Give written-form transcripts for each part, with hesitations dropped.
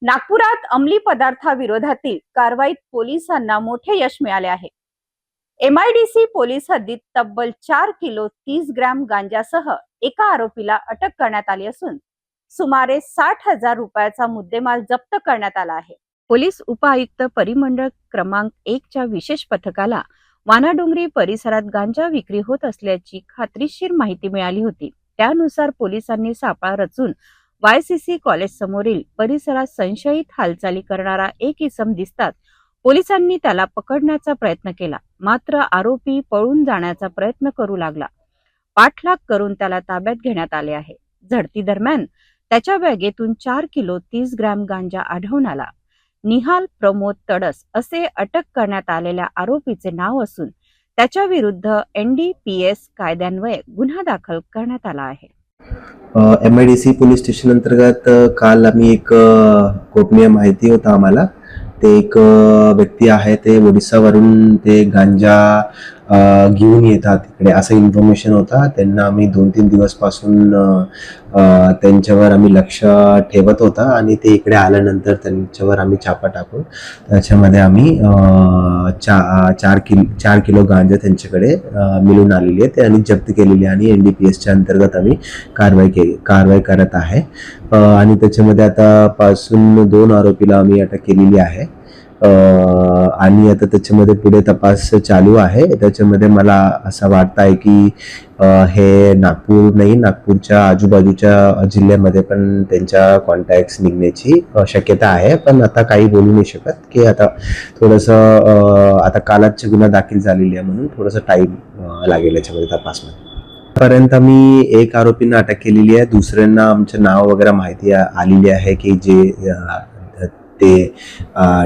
नागपुरात अंमली पदार्थाविरोधातील कारवाईत पोलिसांना मोठे यश मिळाले आहे. MIDC पोलीस हद्दीत तब्बल 4 किलो 30 ग्रॅम गांजासह एका आरोपीला अटक करण्यात आली असून सुमारे 60,000 रुपयाचा मुद्देमाल जप्त करण्यात आला आहे. पोलीस उपआयुक्त परिमंडळ क्रमांक 1 च्या विशेष पथकाला वानाडोंगरी परिसरात गांजा विक्री होत असल्याची खात्रीशीर माहिती मिळाली होती. त्यानुसार पोलिसांनी सापळा रचून YCC कॉलेज समोरील परिसरात संशयित हालचाली करणारा एक इसम दिसतात पोलिसांनी त्याला पकडण्याचा प्रयत्न केला. मात्र आरोपी पळून जाण्याचा प्रयत्न करू लागला. पाठलाग करून त्याला ताब्यात घेण्यात आले आहे. झडती दरम्यान त्याच्या बॅगेतून 4 किलो 30 ग्रॅम गांजा आढळून आला. निहाल प्रमोद तडस असे अटक करण्यात आलेल्या आरोपीचे नाव असून त्याच्या विरुद्ध NDPS कायद्यान्वये गुन्हा दाखल करण्यात आला आहे. MIDC पोलीस स्टेशन अंतर्गत काल आम्ही एक गोपनीय माहिती होता आम्हाला. ते एक व्यक्ती आहे, ते ओडिसावरून ते गांजा घेऊन येतात तिकडे असं इन्फॉर्मेशन होता. त्यांना आम्ही 2-3 दिवस पासून त्यांच्यावर आम्ही लक्ष ठेवत होता आणि ते इकडे आल्यानंतर त्यांच्यावर आम्ही छापा टाकून त्याच्यामध्ये आम्ही 4 किलो गांजा त्यांच्याकडे मिळून आलेली आहे ते आणि जप्त केलेली आहे आणि NDPSच्या अंतर्गत आम्ही कारवाई करत आहे. आणि त्याच्यामध्ये आता पासून 2 आरोपीला आम्ही अटक केलेली आहे आणि आता त्याच्यामध्ये पुढे तपास चालू आहे. त्याच्यामध्ये मला असं वाटतं आहे की हे नागपूर नाही, नागपूरच्या आजूबाजूच्या जिल्ह्यामध्ये पण त्यांच्या कॉन्टॅक्ट्स निघण्याची शक्यता आहे. पण आता काही बोलू नाही शकत की आता थोडंसं आता कालच गुन्हा दाखल झालेली आहे म्हणून थोडंसं टाईम लागेल याच्यामध्ये तपासमध्ये. पर्यंत आम्ही एक आरोपींना अटक केलेली आहे. दुसऱ्यांना आमचं नाव वगैरे माहिती आलेली आहे की जे ते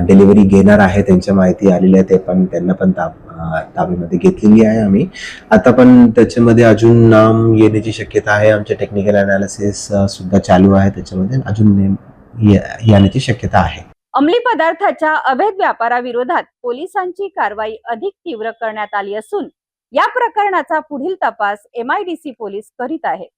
डिलिव्हरी घेणार आहे त्यांच्या माहिती आलेली आहे. ते पण त्यांना पण ताब्यामध्ये घेतलेली आहे आम्ही. आता पण त्याच्यामध्ये अजून नाम येण्याची शक्यता आहे. आमचे टेक्निकल अनालिसिस सुद्धा चालू आहे. त्याच्यामध्ये अजून नेम येण्याची शक्यता आहे. अंमली पदार्थाच्या अवैध व्यापाराविरोधात पोलिसांची कारवाई अधिक तीव्र करण्यात आली असून या प्रकरणाचा पुढील तपास MIDC पोलीस करीत आहेत.